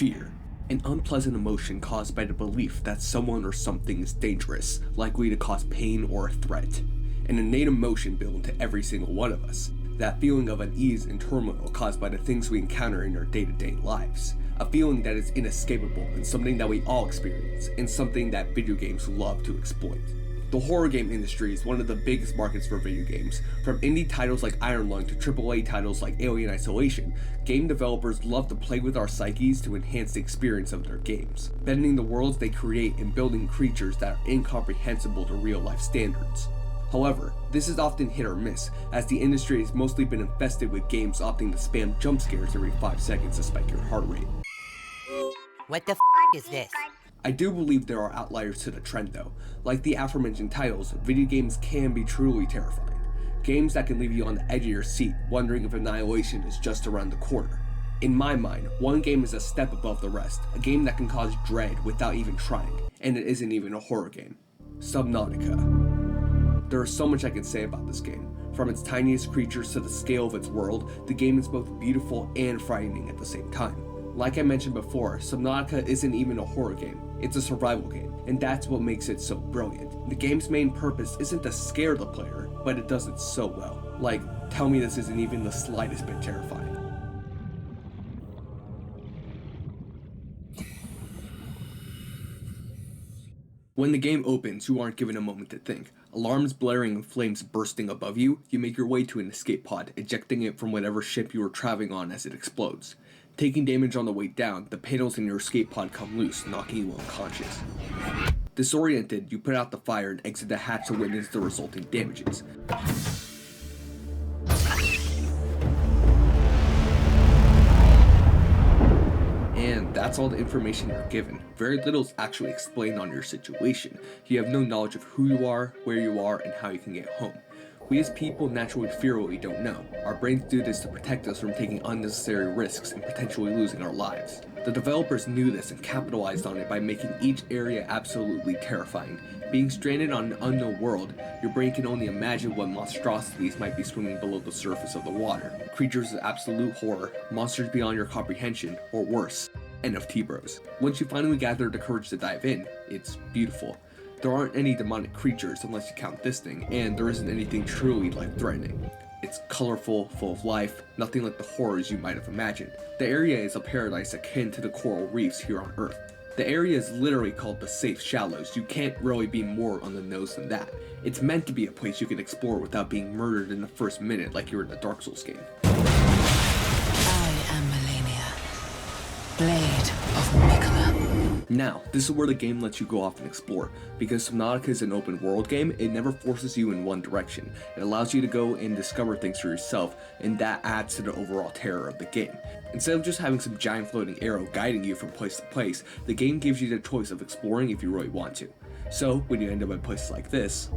fear, an unpleasant emotion caused by the belief that someone or something is dangerous, likely to cause pain or a threat. An innate emotion built into every single one of us, that feeling of unease and turmoil caused by the things we encounter in our day-to-day lives. A feeling that is inescapable and something that we all experience, and something that video games love to exploit. The horror game industry is one of the biggest markets for video games. From indie titles like Iron Lung to AAA titles like Alien Isolation, game developers love to play with our psyches to enhance the experience of their games, bending the worlds they create and building creatures that are incomprehensible to real-life standards. However, this is often hit or miss, as the industry has mostly been infested with games opting to spam jump scares every 5 seconds to spike your heart rate. What the is this? I do believe there are outliers to the trend though. Like the aforementioned titles, video games can be truly terrifying. Games that can leave you on the edge of your seat, wondering if annihilation is just around the corner. In my mind, one game is a step above the rest, a game that can cause dread without even trying, and it isn't even a horror game. Subnautica. There is so much I can say about this game. From its tiniest creatures to the scale of its world, the game is both beautiful and frightening at the same time. Like I mentioned before, Subnautica isn't even a horror game, it's a survival game, and that's what makes it so brilliant. The game's main purpose isn't to scare the player, but it does it so well. Like, tell me this isn't even the slightest bit terrifying. When the game opens, you aren't given a moment to think. Alarms blaring and flames bursting above you, you make your way to an escape pod, ejecting it from whatever ship you are traveling on as it explodes. Taking damage on the way down, the panels in your escape pod come loose, knocking you unconscious. Disoriented, you put out the fire and exit the hatch to witness the resulting damages. And that's all the information you're given. Very little is actually explained on your situation. You have no knowledge of who you are, where you are, and how you can get home. We as people naturally fear what we don't know. Our brains do this to protect us from taking unnecessary risks and potentially losing our lives. The developers knew this and capitalized on it by making each area absolutely terrifying. Being stranded on an unknown world, your brain can only imagine what monstrosities might be swimming below the surface of the water. Creatures of absolute horror, monsters beyond your comprehension, or worse, NFT bros. Once you finally gather the courage to dive in, it's beautiful. There aren't any demonic creatures unless you count this thing, and there isn't anything truly life-threatening. It's colorful, full of life, nothing like the horrors you might have imagined. The area is a paradise akin to the coral reefs here on Earth. The area is literally called the Safe Shallows. You can't really be more on the nose than that. It's meant to be a place you can explore without being murdered in the first minute like you're in a Dark Souls game. I am Melania, Blade of Mikola. Now, this is where the game lets you go off and explore. Because Subnautica is an open world game, it never forces you in one direction. It allows you to go and discover things for yourself, and that adds to the overall terror of the game. Instead of just having some giant floating arrow guiding you from place to place, the game gives you the choice of exploring if you really want to. So, when you end up in places like this,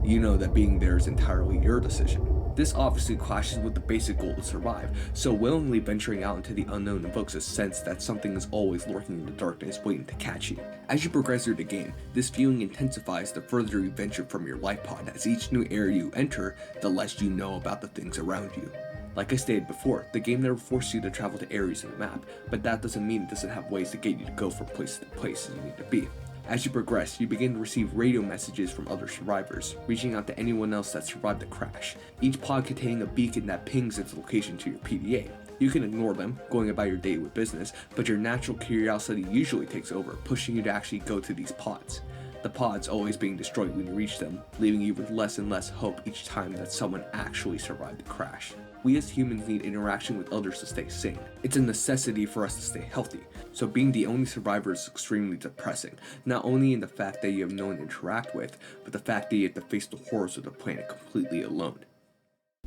you know that being there is entirely your decision. This obviously clashes with the basic goal to survive, so willingly venturing out into the unknown evokes a sense that something is always lurking in the darkness waiting to catch you. As you progress through the game, this feeling intensifies the further you venture from your life pod, as each new area you enter, the less you know about the things around you. Like I stated before, the game never forces you to travel to areas in the map, but that doesn't mean it doesn't have ways to get you to go from place to place you need to be. As you progress, you begin to receive radio messages from other survivors, reaching out to anyone else that survived the crash, each pod containing a beacon that pings its location to your PDA. You can ignore them, going about your day with business, but your natural curiosity usually takes over, pushing you to actually go to these pods. The pods always being destroyed when you reach them, leaving you with less and less hope each time that someone actually survived the crash. We as humans need interaction with others to stay sane. It's a necessity for us to stay healthy, so being the only survivor is extremely depressing, not only in the fact that you have no one to interact with, but the fact that you have to face the horrors of the planet completely alone.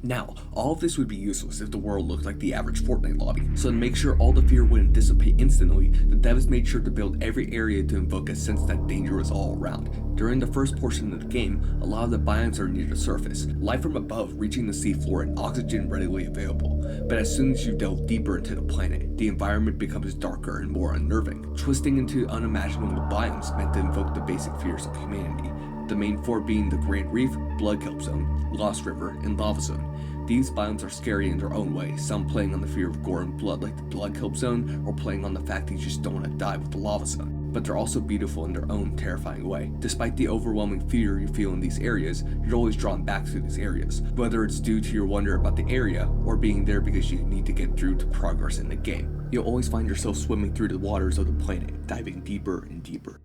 Now, all of this would be useless if the world looked like the average Fortnite lobby, so to make sure all the fear wouldn't dissipate instantly, the devs made sure to build every area to invoke a sense that danger was all around. During the first portion of the game, a lot of the biomes are near the surface, light from above reaching the seafloor and oxygen readily available, but as soon as you delve deeper into the planet, the environment becomes darker and more unnerving. Twisting into unimaginable biomes meant to invoke the basic fears of humanity. the main four being the Grand Reef, Blood Kelp Zone, Lost River, and Lava Zone. These biomes are scary in their own way, some playing on the fear of gore and blood like the Blood Kelp Zone, or playing on the fact that you just don't want to die with the Lava Zone. But they're also beautiful in their own terrifying way. Despite the overwhelming fear you feel in these areas, you're always drawn back to these areas, whether it's due to your wonder about the area, or being there because you need to get through to progress in the game. You'll always find yourself swimming through the waters of the planet, diving deeper and deeper.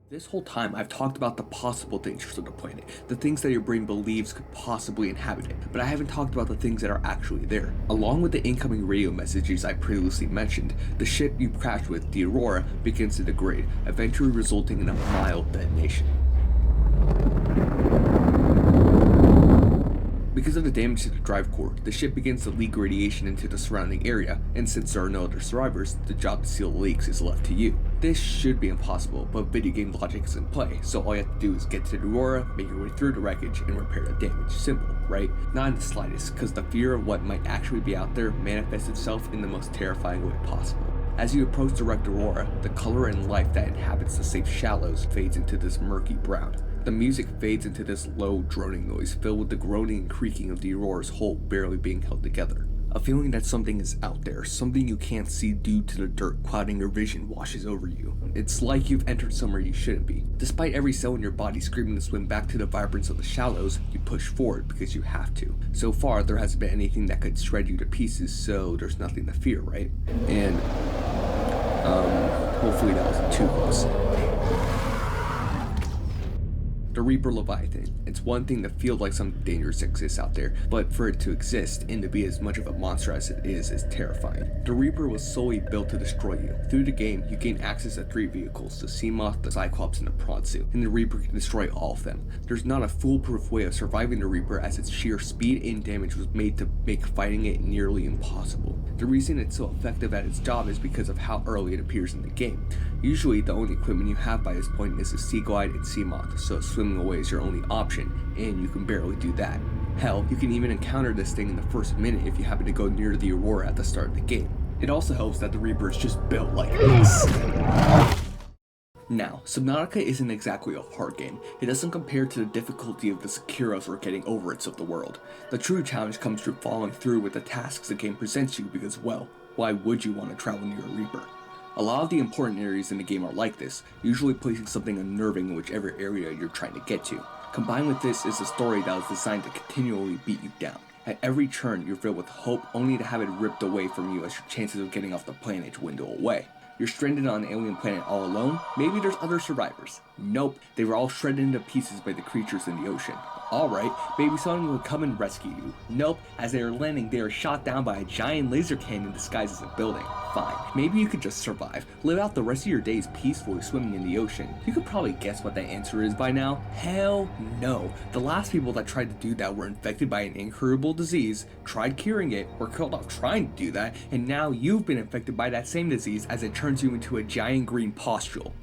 This whole time, I've talked about the possible dangers of the planet, the things that your brain believes could possibly inhabit it, but I haven't talked about the things that are actually there. Along with the incoming radio messages I previously mentioned, the ship you crashed with, the Aurora, begins to degrade, eventually resulting in a mild detonation. Because of the damage to the drive core, the ship begins to leak radiation into the surrounding area, and since there are no other survivors, the job to seal the leaks is left to you. This should be impossible, but video game logic is in play, so all you have to do is get to the Aurora, make your way through the wreckage, and repair the damage. Simple, right? Not in the slightest, because the fear of what might actually be out there manifests itself in the most terrifying way possible. As you approach the wrecked Aurora, the color and life that inhabits the safe shallows fades into this murky brown. The music fades into this low droning noise filled with the groaning and creaking of the Aurora's hull barely being held together. A feeling that something is out there, something you can't see due to the dirt clouding your vision washes over you. It's like you've entered somewhere you shouldn't be. Despite every cell in your body screaming to swim back to the vibrance of the shallows, you push forward because you have to. So far, there hasn't been anything that could shred you to pieces, so there's nothing to fear, right? And, hopefully that wasn't too close. The Reaper Leviathan. It's one thing to feel like something dangerous exists out there, but for it to exist and to be as much of a monster as it is terrifying. The Reaper was solely built to destroy you. Through the game, you gain access to 3 vehicles, the Seamoth, the Cyclops, and the Prawn Suit, and the Reaper can destroy all of them. There's not a foolproof way of surviving the Reaper, as its sheer speed and damage was made to make fighting it nearly impossible. The reason it's so effective at its job is because of how early it appears in the game. Usually, the only equipment you have by this point is a Sea Glide and Seamoth, so swimming away is your only option, and you can barely do that. Hell, you can even encounter this thing in the first minute if you happen to go near the Aurora at the start of the game. It also helps that the Reaper is just built like this. Now, Subnautica isn't exactly a hard game. It doesn't compare to the difficulty of the Sekiros or getting over its of the world. The true challenge comes through following through with the tasks the game presents you because, well, why would you want to travel near a Reaper? A lot of the important areas in the game are like this, usually placing something unnerving in whichever area you're trying to get to. Combined with this is a story that was designed to continually beat you down. At every turn, you're filled with hope only to have it ripped away from you as your chances of getting off the planet dwindle away. You're stranded on an alien planet all alone? Maybe there's other survivors. Nope, they were all shredded into pieces by the creatures in the ocean. Alright, maybe someone would come and rescue you. Nope, as they are landing, they are shot down by a giant laser cannon disguised as a building. Fine, maybe you could just survive. Live out the rest of your days peacefully swimming in the ocean. You could probably guess what that answer is by now. Hell no. The last people that tried to do that were infected by an incurable disease, tried curing it, were killed off trying to do that, and now you've been infected by that same disease as it turns you into a giant green pustule.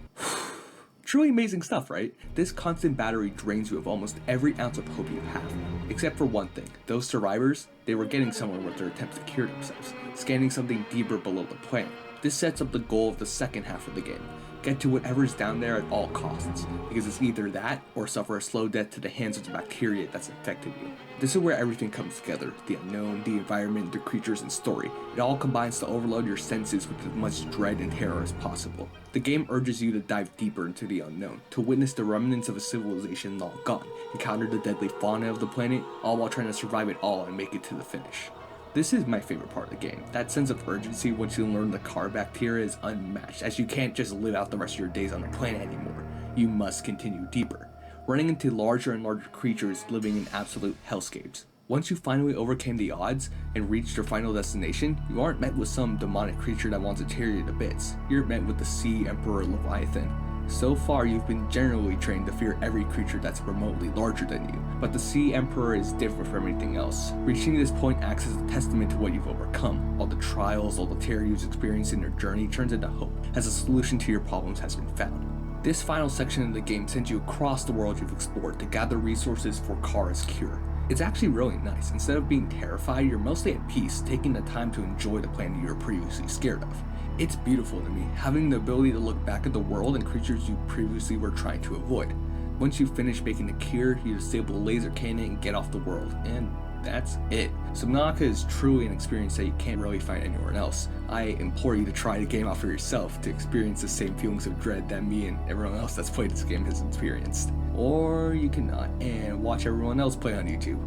Truly amazing stuff, right? This constant battery drains you of almost every ounce of hope you have. Except for one thing, those survivors, they were getting somewhere with their attempts to cure themselves, scanning something deeper below the planet. This sets up the goal of the second half of the game. Get to whatever's down there at all costs, because it's either that or suffer a slow death to the hands of the bacteria that's infected you. This is where everything comes together, the unknown, the environment, the creatures, and story. It all combines to overload your senses with as much dread and terror as possible. The game urges you to dive deeper into the unknown, to witness the remnants of a civilization long gone, encounter the deadly fauna of the planet, all while trying to survive it all and make it to the finish. This is my favorite part of the game. That sense of urgency once you learn the car bacteria is unmatched, as you can't just live out the rest of your days on the planet anymore. You must continue deeper, running into larger and larger creatures living in absolute hellscapes. Once you finally overcame the odds and reached your final destination, you aren't met with some demonic creature that wants to tear you to bits. You're met with the Sea Emperor Leviathan. So far, you've been generally trained to fear every creature that's remotely larger than you, but the Sea Emperor is different from everything else. Reaching this point acts as a testament to what you've overcome. All the trials, all the terror you've experienced in your journey turns into hope, as a solution to your problems has been found. This final section of the game sends you across the world you've explored to gather resources for Kara's cure. It's actually really nice. Instead of being terrified, you're mostly at peace, taking the time to enjoy the planet you were previously scared of. It's beautiful to me, having the ability to look back at the world and creatures you previously were trying to avoid. Once you finish making the cure, you disable the laser cannon and get off the world, and that's it. Subnautica is truly an experience that you can't really find anywhere else. I implore you to try the game out for yourself to experience the same feelings of dread that me and everyone else that's played this game has experienced. Or you cannot and watch everyone else play on YouTube.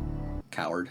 Coward.